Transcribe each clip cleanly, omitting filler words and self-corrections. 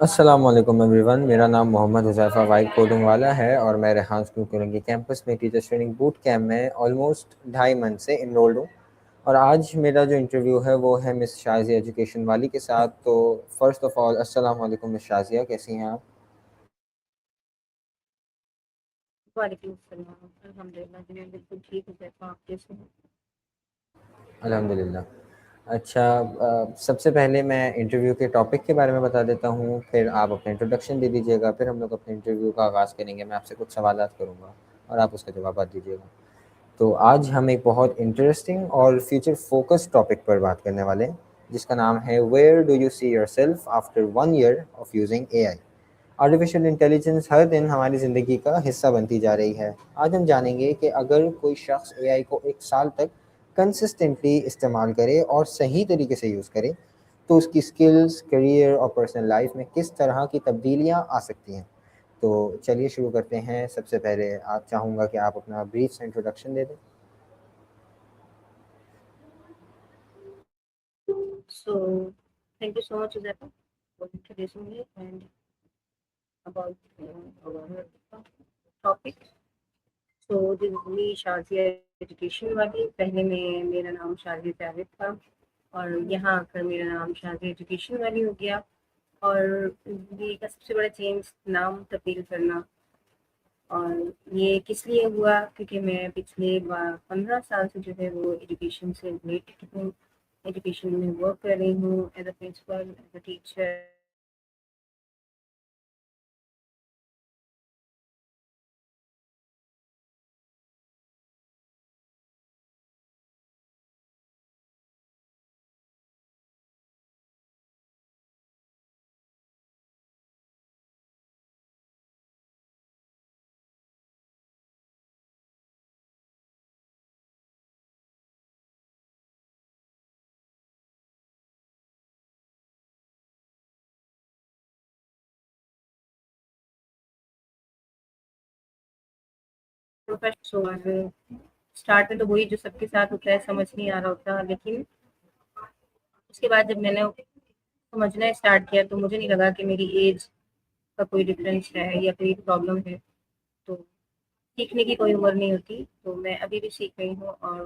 अस्सलाम वालेकुम एवरीवन। मेरा नाम मोहम्मद हुज़ैफ़ा वाइद कोडिंग वाला है और मैं रेहान स्कूल कुरंगी कैंपस में टीचर्स ट्रेनिंग बूट कैम्प में ऑलमोस्ट 2.5 मंथ से इनरोल्ड हूँ। और आज मेरा जो इंटरव्यू है वो है मिस शाज़िया एजुकेशन वाली के साथ। तो फ़र्स्ट ऑफ़ ऑल अस्सलाम वालेकुम मिस शाज़िया, कैसी हैं आप? वालेकुम अस्सलाम। अल्हम्दुलिल्लाह जी, मैं बिल्कुल ठीक हूँ। कैसा आप कैसे हैं? अल्हम्दुलिल्लाह। अच्छा, सबसे पहले मैं इंटरव्यू के टॉपिक के बारे में बता देता हूँ, फिर आप अपना इंट्रोडक्शन दे दीजिएगा, फिर हम लोग अपने इंटरव्यू का आगाज़ करेंगे। मैं आपसे कुछ सवालात करूँगा और आप उसके जवाबात दीजिएगा। तो आज हम एक बहुत इंटरेस्टिंग और फ्यूचर फोकस टॉपिक पर बात करने वाले हैं, जिसका नाम है where do you see yourself after 1 year of using AI. Artificial intelligence हर दिन हमारी ज़िंदगी का हिस्सा बनती जा रही है। आज हम जानेंगे कि अगर कोई शख्स एआई को 1 साल तक कंसिस्टेंटली इस्तेमाल करे और सही तरीके से यूज़ करे, तो उसकी स्किल्स, करियर और पर्सनल लाइफ में किस तरह की तब्दीलियाँ आ सकती हैं। तो चलिए शुरू करते हैं। सबसे पहले आप चाहूँगा कि आप अपना ब्रीफ सा इंट्रोडक्शन दे दें। So, thank you so much, Uzaifa, for introducing me and about our topic. So, this is me, Shazia education वाली। पहले में मेरा नाम शाज़िया जावेद था और यहाँ आकर मेरा नाम शाज़िया एजुकेशन वाली हो गया। और ये का सबसे बड़ा चेंज नाम तब्दील करना। और ये किस लिए हुआ, क्योंकि मैं पिछले 15 साल से जो है वो एजुकेशन से रिलेटेड हूँ। एजुकेशन में वर्क कर रही हूँ as a principal, as a teacher. Professional और स्टार्ट में तो वही जो सबके साथ होता है, समझ नहीं आ रहा होता। लेकिन उसके बाद जब मैंने समझना स्टार्ट किया तो मुझे नहीं लगा कि मेरी एज का कोई डिफरेंस है या कोई प्रॉब्लम है। तो सीखने की कोई उम्र नहीं होती, तो मैं अभी भी सीख रही हूँ और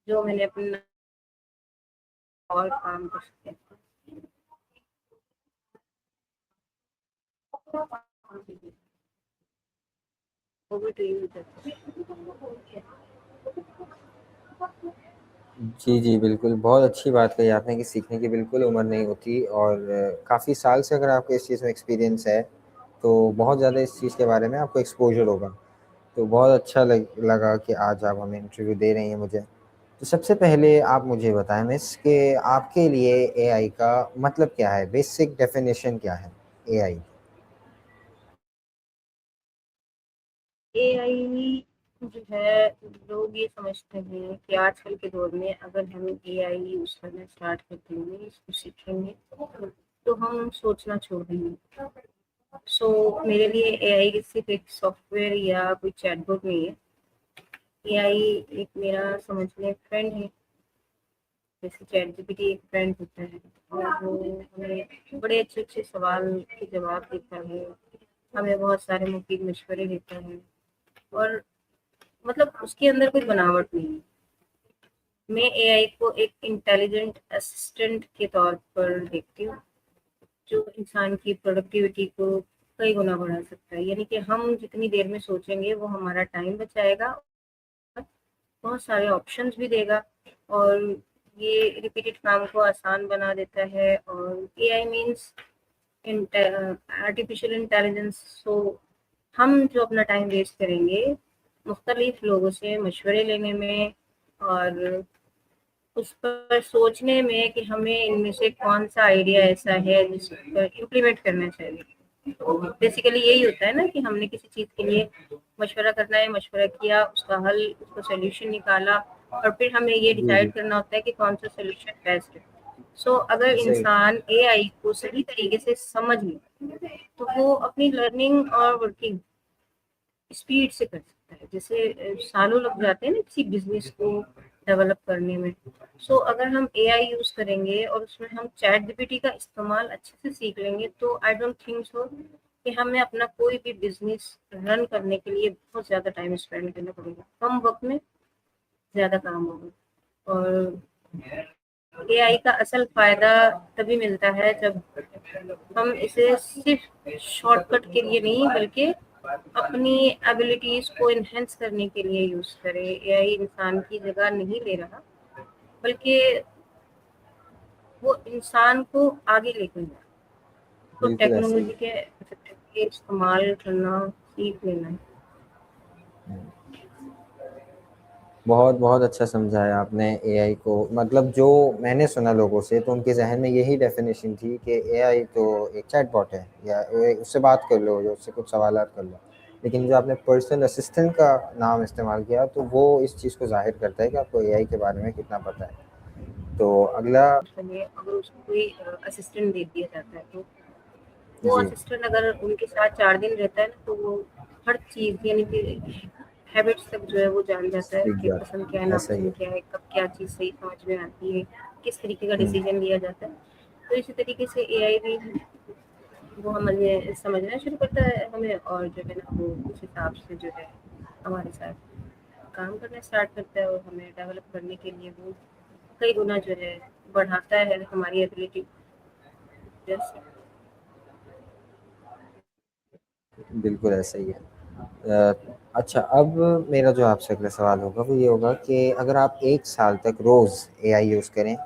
जो मैंने अपना और काम कर सकते हैं। Over to you. जी, जी, बिल्कुल, बहुत अच्छी बात कही आपने कि सीखने की बिल्कुल उम्र नहीं होती। और काफ़ी साल से अगर आपको इस चीज़ में एक्सपीरियंस है, तो बहुत ज़्यादा इस चीज़ के बारे में आपको एक्सपोज़र होगा। तो बहुत अच्छा लगा कि आज आप हमें इंटरव्यू दे रही हैं मुझे। तो सबसे पहले आप मुझे बताएँ मिस कि आपके लिए एआई का मतलब क्या है? बेसिक डेफ़िनिशन क्या है एआई? एआई जो है, लोग ये समझते हैं कि आजकल के दौर में अगर हम एआई यूज़ करना स्टार्ट कर देंगे, इसको सीखेंगे, तो हम सोचना छोड़ देंगे। सो मेरे लिए एआई सिर्फ एक सॉफ्टवेयर या कोई चैटबॉट नहीं है। एआई एक मेरा समझ लें फ्रेंड है, जैसे चैट जीपीटी एक फ्रेंड होता है। और वो हमें बड़े अच्छे अच्छे सवाल के जवाब देता है, हमें बहुत सारे मुफीद मशवरे देता है। और मतलब उसके अंदर कोई बनावट नहीं है। मैं एआई को एक इंटेलिजेंट असिस्टेंट के तौर पर देखती हूँ, जो इंसान की प्रोडक्टिविटी को कई गुना बढ़ा सकता है। यानी कि हम जितनी देर में सोचेंगे वो हमारा टाइम बचाएगा, बहुत सारे ऑप्शंस भी देगा। और ये रिपीटेड काम को आसान बना देता है। और एआई मीन्स आर्टिफिशियल इंटेलिजेंस। सो हम जो अपना टाइम वेस्ट करेंगे मुख्तलिफ लोगों से मशवरे लेने में और उस पर सोचने में कि हमें इनमें से कौन सा आइडिया ऐसा है जिस पर इम्प्लीमेंट करना चाहिए। तो बेसिकली यही होता है ना कि हमने किसी चीज़ के लिए मशवरा करना है, मशवरा किया, उसका हल, उसका सोल्यूशन निकाला और फिर हमें ये जी, जी। डिसाइड करना होता है कि कौन सा सोल्यूशन बेस्ट है। सो अगर सही। इंसान एआई को सही तरीके से समझ ले तो वो अपनी लर्निंग और वर्किंग स्पीड से कर सकता है। जैसे सालों लग जाते हैं ना किसी बिजनेस को डेवलप करने में। सो अगर हम एआई यूज करेंगे और उसमें हम चैट जीपीटी का इस्तेमाल अच्छे से सीख लेंगे तो आई डोंट थिंक सो कि हमें अपना कोई भी बिजनेस रन करने के लिए बहुत ज्यादा टाइम स्पेंड करना पड़ेगा, कम वक्त में ज्यादा काम होगा। और एआई का असल फायदा तभी मिलता है जब हम इसे सिर्फ शॉर्टकट के लिए नहीं बल्कि अपनी एबिलिटीज को इनहेंस करने के लिए यूज करें। एआई इंसान की जगह नहीं ले रहा बल्कि वो इंसान को आगे लेकर जा रहा है। तो बिल्कुल ऐसा ही टेक्नोलॉजी है। के इफेक्टिवली इस्तेमाल करना सीख लेना है। बहुत बहुत अच्छा समझाया आपने एआई को। मतलब जो मैंने सुना लोगों से तो उनके जहन में यही डेफिनेशन थी कि एआई तो एक चैटबॉट है, या उससे बात कर लो या उससे कुछ सवालात कर लो। लेकिन जो आपने पर्सनल असिस्टेंट का नाम इस्तेमाल किया तो वो इस चीज़ को जाहिर करता है कि आपको एआई के बारे में कितना पता है। तो अगला। अगर उसको कोई असिस्टेंट दे दिया जाता है तो वो जी। असिस्टेंट अगर उनके साथ 4 दिन रहता है ना तो वो हर चीज़ यानी कि हैबिट्स तक जो है वो जान जाता है सीख कि पसंद क्या है, जाता, ऐसा ही नापसंद है। क्या है, कब क्या चीज़ सही समझ में आती है, किस तरीके का हम्म, डिसीजन लिया जाता है। तो इसी तरीके से एआई भी वो हमें समझना शुरू करता है हमें, और जो है ना वो उस हिसाब से जो है हमारे साथ काम करना स्टार्ट करता है और हमें डेवलप करने के लिए वो कई गुना जो है बढ़ाता है हमारी एबिलिटी जैसे। बिल्कुल ऐसा ही है। अच्छा, अब मेरा जो आपसे अगला सवाल होगा वो ये होगा कि अगर आप 1 साल तक रोज़ एआई यूज़ करें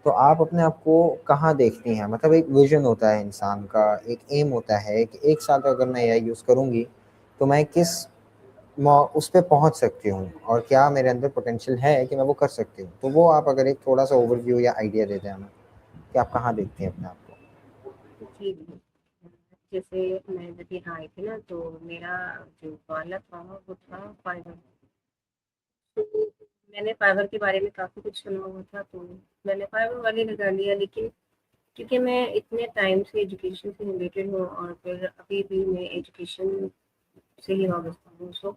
तो आप अपने आप को कहाँ देखती हैं? मतलब एक विज़न होता है इंसान का, एक एम होता है कि 1 साल तक अगर मैं एआई यूज़ करूँगी तो मैं किस उस पे पहुँच सकती हूँ और क्या मेरे अंदर पोटेंशियल है कि मैं वो कर सकती हूँ। तो वो आप अगर एक थोड़ा सा ओवरव्यू या आइडिया दे दें हमें कि आप कहाँ देखती हैं अपने आप को। जी, जैसे मैं जब यहाँ आई थी ना तो मेरा जो पार्लर था वो था फाइबर। तो मैंने फाइबर के बारे में काफ़ी कुछ सुना हुआ था तो मैंने फाइबर वाले लगा लिया। लेकिन क्योंकि मैं इतने टाइम से एजुकेशन से रिलेटेड हूँ और फिर अभी भी मैं एजुकेशन से ही वाबस्ता हूँ, सो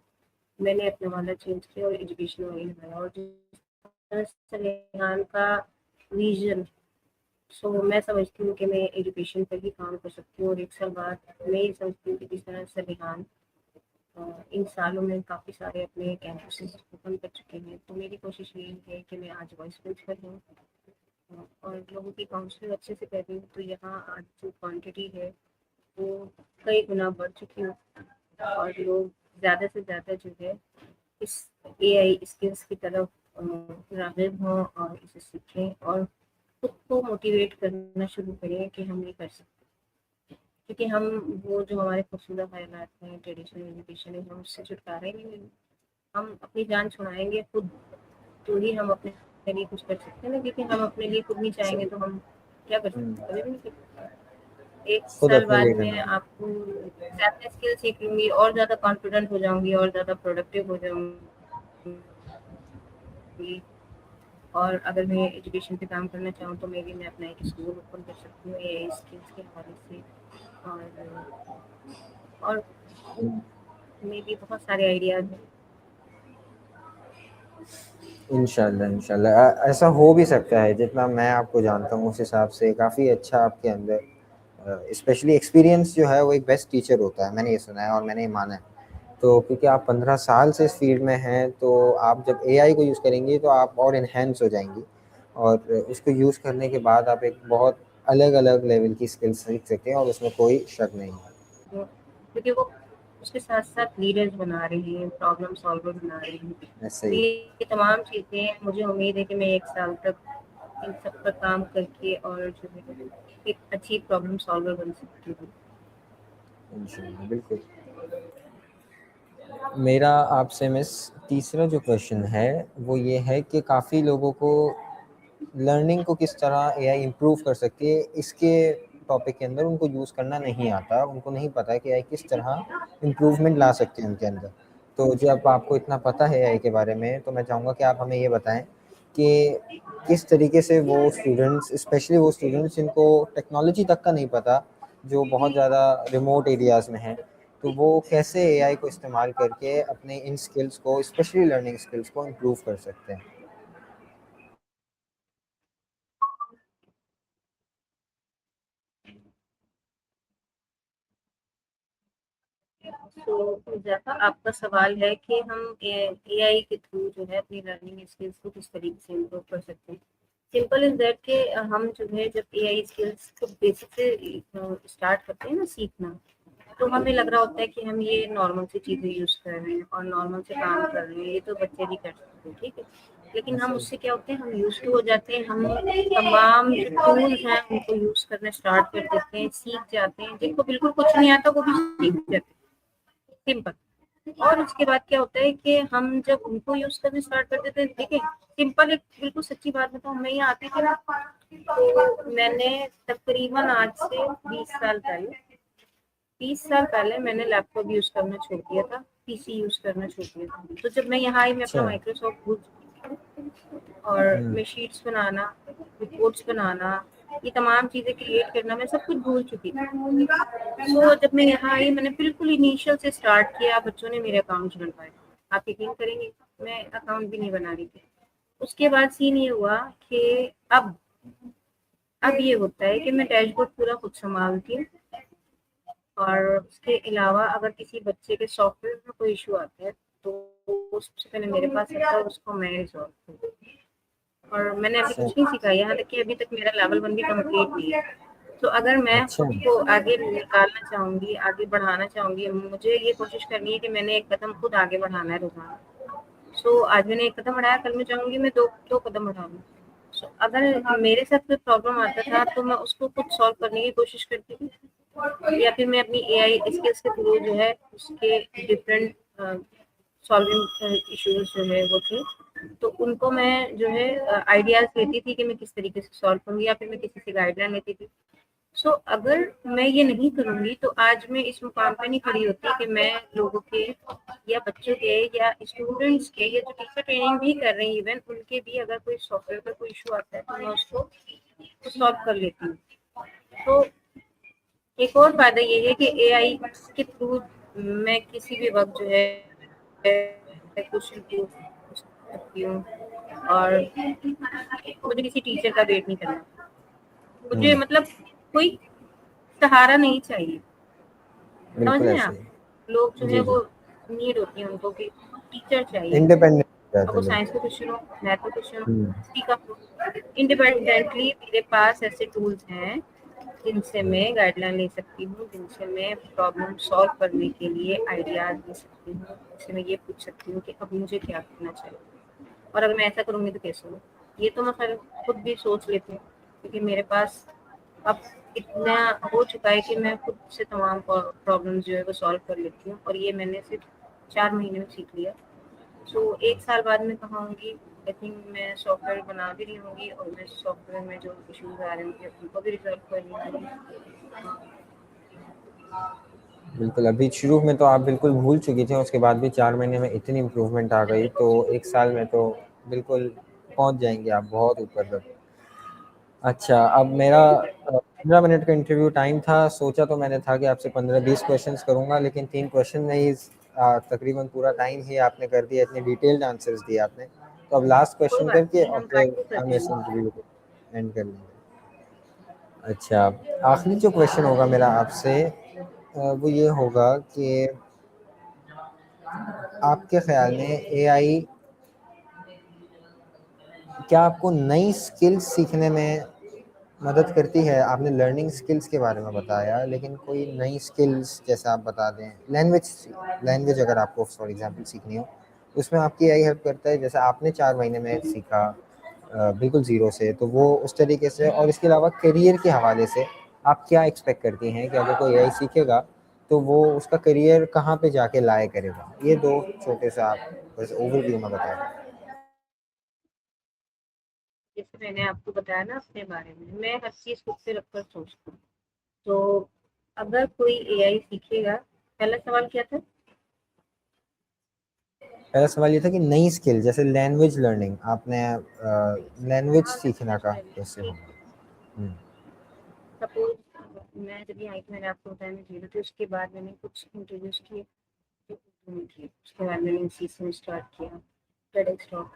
मैंने अपना वाला चेंज किया और एजुकेशन वही लगाया। और जिस तरह से सलेमान का विजन, सो मैं समझती हूँ कि मैं एजुकेशन पर ही काम कर सकती हूँ। और 1 साल बाद मैं ये समझती हूँ कि जिस तरह से सलेमान इन सालों में काफ़ी सारे अपने कैंपसेस ओपन कर चुके हैं, तो मेरी कोशिश ये है कि मैं आज वॉइस प्रिंसिपल हूँ और लोगों की काउंसलिंग अच्छे से कर रही हूँ। तो यहाँ आज जो क्वांटिटी है वो कई गुना बढ़ चुकी है और लोग ज़्यादा से ज़्यादा जो है इस एआई स्किल्स की तरफ राग़िब हों और इसे सीखें और खुद को मोटिवेट करना शुरू करें कि हम ये कर सकते हैं। क्योंकि हम वो जो हमारे खूबसूरत ख्यालात हैं, ट्रेडिशनल एजुकेशन है, हम उससे छुटकारा ही नहीं मिलेंगे। हम अपनी जान छुड़ाएंगे खुद तो ही हम अपने लिए कुछ कर सकते हैं ना। क्योंकि हम अपने लिए खुद नहीं चाहेंगे सही। तो हम क्या कर हुँ, सकते हैं, कभी भी नहीं कर सकते। एक खुद साल अपने बाद लिए में करना है। आपको ज़्यादा स्किल सीख लूंगी और ज़्यादा कॉन्फिडेंट हो जाऊंगी और ज़्यादा प्रोडक्टिव हो जाऊंगी। और अगर मैं एजुकेशन पे काम करना चाहूँ तो मे बी मैं अपना एक स्कूल ओपन कर सकती हूँ एआई स्किल्स के हवाले से। और हुँ। मे बी बहुत सारे आइडियाज़ हैं। इंशाल्लाह, इंशाल्लाह ऐसा हो भी सकता है। जितना मैं आपको जानता हूँ उस हिसाब से काफ़ी अच्छा आपके अंदर स्पेशली एक्सपीरियंस जो है वो एक बेस्ट टीचर होता है, मैंने ये सुना है और मैंने ये माना है। तो क्योंकि आप 15 साल से इस फील्ड में हैं तो आप जब एआई को यूज़ करेंगी तो आप और एनहांस हो जाएँगी और उसको यूज़ करने के बाद आप एक बहुत अलग-अलग लेवल की स्किल्स सीख सकते हैं और उसमें कोई शक नहीं है। तो क्योंकि वो उसके साथ साथ लीडर्स बना रही हैं, प्रॉब्लम सॉल्वर बना रही हैं। ऐसा तो ही। ये तमाम चीज़ें मुझे उम्मीद है कि मैं 1 साल तक इन सब पर काम करके और जो है एक अच्छी प्रॉब्लम सॉल्वर बन सकती हूँ। इंशाल्लाह, बिल्कुल। मेरा आपसे मिस तीसरा जो क्वेश्चन है वो ये है कि काफ़ी लोगों को लर्निंग को किस तरह एआई इम्प्रूव कर सकती है इसके टॉपिक के अंदर उनको यूज़ करना नहीं आता, उनको नहीं पता है कि एआई किस तरह इम्प्रूवमेंट ला सकते हैं उनके अंदर। तो जब आपको इतना पता है एआई के बारे में तो मैं चाहूँगा कि आप हमें ये बताएं कि किस तरीके से वो स्टूडेंट्स, स्पेशली वो स्टूडेंट्स जिनको टेक्नोलॉजी तक का नहीं पता, जो बहुत ज़्यादा रिमोट एरियाज़ में हैं, तो वो कैसे एआई को इस्तेमाल करके अपने इन स्किल्स को, स्पेशली लर्निंग स्किल्स को इम्प्रूव कर सकते हैं। तो जैसा आपका सवाल है कि हम एआई के थ्रू जो है अपनी लर्निंग स्किल्स को किस तरीके से इम्प्रूव कर सकते हैं। सिंपल इज दैट कि हम जो है जब एआई स्किल्स को बेसिक से स्टार्ट करते हैं ना सीखना, तो हमें लग रहा होता है कि हम ये नॉर्मल सी चीज़ें यूज़ कर रहे हैं और नॉर्मल से काम कर रहे हैं, ये तो बच्चे भी कर सकते हैं, ठीक है। लेकिन हम उससे क्या होते हैं, हम यूज़ टू हो जाते हैं, हम तमाम जो टूल्स हैं उनको यूज़ करना स्टार्ट कर देते हैं, सीख जाते हैं, जिनको बिल्कुल कुछ नहीं आता वो भी सीख जाते हैं, सिंपल। और उसके बाद क्या होता है कि हम जब उनको यूज़ करना स्टार्ट कर देते हैं, देखिए सिंपल एक बिल्कुल सच्ची बात बताऊँ, मैं यहाँ आती थी ना, तो मैंने तकरीबन आज से 20 साल पहले मैंने लैपटॉप यूज़ करना छोड़ दिया था, पीसी यूज़ करना छोड़ दिया था। तो जब मैं यहाँ आई मैं अपना अच्छा। माइक्रोसॉफ्ट भूल चुकी थी और मैं शीट्स बनाना, रिपोर्ट्स बनाना, ये तमाम चीज़ें क्रिएट करना मैं सब कुछ भूल चुकी थी। तो जब मैं यहाँ आई मैंने बिल्कुल इनिशियल से स्टार्ट किया, बच्चों ने मेरे अकाउंट्स बनवाए। आप यकीन करेंगे मैं अकाउंट भी नहीं बना रही थी। उसके बाद सीन ये हुआ कि अब ये होता है कि मैं डैशबोर्ड पूरा खुद संभालती हूँ और उसके अलावा अगर किसी बच्चे के सॉफ्टवेयर में कोई इशू आता है तो सबसे पहले मेरे पास आता है, उसको मैं रिजॉल्व करती हूँ। और मैंने अभी अच्छा। कुछ नहीं सीखा, यहाँ तक कि अभी तक मेरा लेवल 1 भी कंप्लीट नहीं है। तो अगर मैं अच्छा। खुद को आगे निकालना चाहूंगी, आगे बढ़ाना चाहूंगी, मुझे ये कोशिश करनी है कि मैंने एक कदम खुद आगे बढ़ाना है रोजाना। सो आज मैंने एक कदम बढ़ाया, कल मैं चाहूंगी मैं दो दो कदम बढ़ा लूँ। सो अगर मेरे साथ कोई प्रॉब्लम आता था तो मैं उसको खुद सॉल्व करने की कोशिश करती थी, या फिर मैं अपनी एआई स्किल्स के थ्रू जो है उसके डिफरेंट सॉल्विंग इश्यूज जो है वो थे, तो उनको मैं जो है आइडियाज लेती थी कि मैं किस तरीके से सॉल्व करूंगी, या फिर मैं किसी से गाइडलाइन लेती थी। सो अगर मैं ये नहीं करूंगी तो आज मैं इस मुकाम पे नहीं खड़ी होती कि मैं लोगों के या बच्चों के या स्टूडेंट्स के या जो टीचर ट्रेनिंग भी कर रहे हैं इवन उनके भी अगर कोई सॉफ्टवेयर का कोई इशू आता है तो मैं उसको सॉल्व कर लेती हूँ। तो एक और फायदा ये है कि एआई के थ्रू मैं किसी भी वक्त जो है क्वेश्चन पूछ सकती हूँ और मुझे किसी टीचर का वेट नहीं करना, मुझे हम्म। मतलब कोई सहारा नहीं चाहिए। समझ बिल्कुल रहे हैं ऐसे आप? ही। लोग जो है जी वो जी। नीड होती है उनको कि टीचर चाहिए, इंडिपेंडेंट हो अब जाते वो हैं लोग। साइंस का क्वेश्चन हो, मैथ का क्वेश्चन हो, हम्म। हिस्ट्री का हो, इंडिपेंडेंटली मेरे पास ऐसे टूल्स हैं जिनसे मैं गाइडलाइन ले सकती हूँ, जिनसे मैं प्रॉब्लम सॉल्व करने के लिए आइडियाज दे सकती हूँ, जिनसे मैं ये पूछ सकती हूँ कि अब मुझे क्या करना चाहिए और अगर मैं ऐसा करूँगी तो कैसे होगा। ये तो मैं खैर खुद भी सोच लेती हूँ क्योंकि मेरे पास अब इतना हो चुका है कि मैं खुद से तमाम प्रॉब्लम्स जो है वो सॉल्व कर लेती हूँ और ये मैंने सिर्फ 4 महीने में सीख लिया। सो 1 साल बाद मैं कहाँ होंगी, आई थिंक मैं सॉफ्टवेयर बना भी रही होंगी और मैं सॉफ्टवेयर में जो इश्यूज आ रहे होंगे उनको भी रिजॉल्व कर रही होंगी। बिल्कुल, अभी शुरू में तो आप बिल्कुल भूल चुकी थी, उसके बाद भी 4 महीने में इतनी इम्प्रूवमेंट आ गई, तो 1 साल में तो बिल्कुल पहुँच जाएँगे आप बहुत ऊपर तक। अच्छा, अब मेरा 15 मिनट का इंटरव्यू टाइम था, सोचा तो मैंने था कि आपसे 15-20 क्वेश्चंस करूँगा, लेकिन 3 क्वेश्चन में ही तकरीबन पूरा टाइम ही आपने कर दिया, इतने डिटेल्ड आंसर्स दिए आपने। तो अब लास्ट कोई क्वेश्चन बात करके नहीं, और हम फिर प्रैक्टिस हम करते इस हैं। इंटरव्यू को एंड कर लेंगे। अच्छा, आखिरी जो क्वेश्चन होगा मेरा आपसे वो ये होगा कि आपके ख्याल में एआई क्या आपको नई स्किल्स सीखने में मदद करती है? आपने लर्निंग स्किल्स के बारे में बताया, लेकिन कोई नई स्किल्स जैसे आप बता दें, लैंग्वेज लैंग्वेज अगर आपको फॉर एग्जांपल सीखनी हो, उसमें आपकी एआई हेल्प करता है? जैसे आपने 4 महीने में सीखा बिल्कुल ज़ीरो से, तो वो उस तरीके से। और इसके अलावा करियर के हवाले से आप क्या एक्सपेक्ट करती हैं कि अगर कोई एआई सीखेगा, तो वो उसका करियर कहाँ पे जाके लाया करेगा? ये 2 छोटे से आप बस ओवरव्यू में बताएँ। जैसे मैंने आपको बताया ना अपने बारे में, मैं हर चीज़ खुद से रखकर सोचती हूँ। तो अगर कोई एआई सीखेगा, पहला सवाल क्या था? पहला सवाल ये था कि नई स्किल जैसे लैंग्वेज लर्निंग आपने लैंग्वेज हाँ, सीखना लैंग्वेज का लर्निंग, कैसे ठीक होगा? है। हुँ। सपोज मैं जब यहाँ आई थी मैंने आपको बताया मैं जीरो थी, उसके बाद मैंने कुछ इंटरव्यूज किए जो उर्दू में थे, उसके बाद मैंने सीखना स्टार्ट किया टेडेक्स टॉक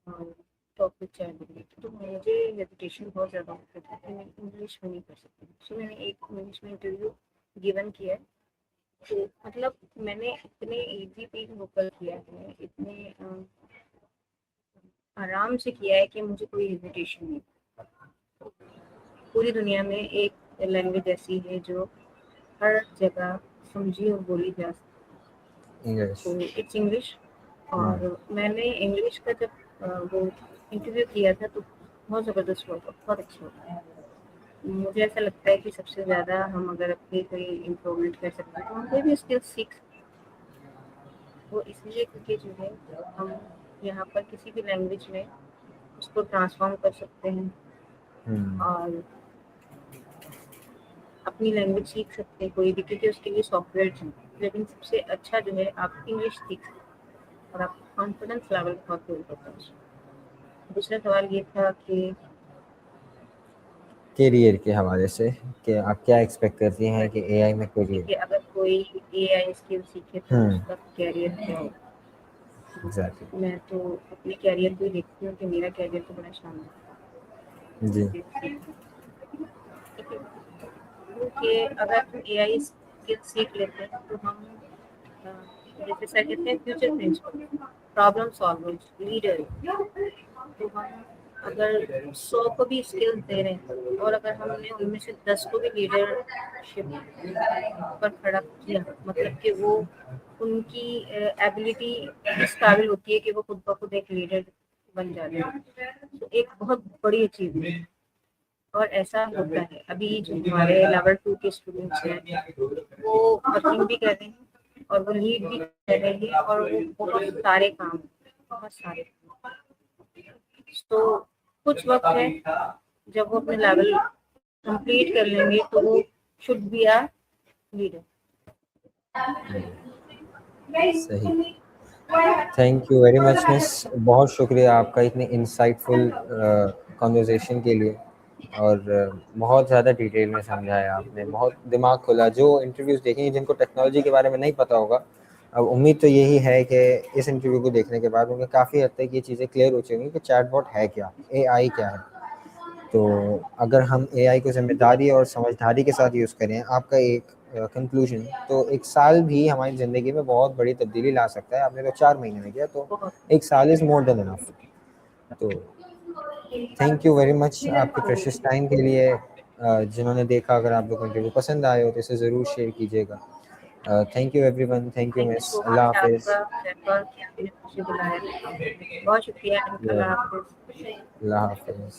और टॉक विद चैटजीपीटी। तो मुझे हेजिटेशन बहुत ज़्यादा होता था कि मैं इंग्लिश में नहीं कर सकती, सो मैंने एक इंग्लिश में इंटरव्यू गिवन किया है। तो मतलब मैंने इतने इजी पे वोकल किया है, इतने आराम से किया है कि मुझे कोई हेजिटेशन नहीं। पूरी दुनिया में एक लैंग्वेज ऐसी है जो हर जगह समझी और बोली जा सकती है, इंग्लिश। तो इट्स इंग्लिश। और मैंने इंग्लिश का जब वो इंटरव्यू किया था तो बहुत ज़बरदस्त हुआ था, बहुत अच्छा हुआ। मुझे ऐसा लगता है कि सबसे ज़्यादा हम अगर अपनी कोई इम्प्रूवमेंट कर सकते हैं तो हम कोई भी स्किल सीख सकते हैं। वो इसलिए क्योंकि जो है हम यहाँ पर किसी भी लैंग्वेज में उसको ट्रांसफॉर्म कर सकते हैं और अपनी लैंग्वेज सीख सकते हैं कोई भी, क्योंकि उसके लिए सॉफ्टवेयर है। लेकिन सबसे अच्छा जो है आप इंग्लिश सीख सकते हैं और आपका कॉन्फिडेंस लेवल बहुत बिल्ड होता है उसमें। दूसरा सवाल ये था कि करियर के हवाले से कि आप क्या एक्सपेक्ट करती हैं कि एआई में करियर। अगर कोई एआई स्किल सीखे तो उसका कैरियर क्या होगा। एग्जैक्टली। मैं तो अपने कैरियर को ही देखती हूँ कि मेरा कैरियर तो बड़ा शानदार जी। है। क्योंकि अगर हम एआई स्किल सीख लेते हैं तो हम जैसे सर कहते हैं future principal, problem solvers, leader. तो हम अगर 100 को भी स्किल दे रहे हैं और अगर हमने उनमें से 10 को भी लीडरशिप पर खड़ा किया, मतलब कि वो उनकी एबिलिटी इस काबिल होती है कि वो खुद ब खुद एक लीडर बन जाते हैं, तो एक बहुत बड़ी अचीवमेंट। और ऐसा होता है, अभी जो हमारे लेवल 2 के स्टूडेंट्स हैं वो वर्किंग भी कर रहे हैं और वो लीड भी कर रहे हैं और वो बहुत सारे काम। तो कुछ वक्त है, जब वो अपने लेवल कंप्लीट कर लेंगे तो वो शुड बी अ लीडर। सही। Thank you very much miss, बहुत शुक्रिया आपका इतने इंसाइटफुल कॉन्वर्जेशन के लिए। और बहुत ज़्यादा डिटेल में समझाया आपने, बहुत दिमाग खुला। जो इंटरव्यूज़ देखेंगे जिनको टेक्नोलॉजी के बारे में नहीं पता होगा, अब उम्मीद तो यही है कि इस इंटरव्यू को देखने के बाद उन्हें काफ़ी हद तक ये चीज़ें क्लियर हो चुकी कि चैटबॉट है क्या, एआई क्या है। तो अगर हम एआई को ज़िम्मेदारी और समझदारी के साथ यूज़ करें, आपका एक कंक्लूजन, तो 1 साल भी हमारी ज़िंदगी में बहुत बड़ी तब्दीली ला सकता है। आपने तो 4 महीने में किया, तो 1 साल इज़ मोर देन इनफ। तो थैंक यू वेरी मच आपके प्रेशियस टाइम के लिए। जिन्होंने देखा, अगर आप लोग को इंटरव्यू पसंद आए हो तो इसे ज़रूर शेयर कीजिएगा। Thank you everyone, thank you thank you miss, so Allah much हाफ़िज़। आपका जयपाल कि आपने मुझे बुलाया। बहुत शुक्रिया। अल्लाह हाफिज। अल्लाह हाफ़िज़।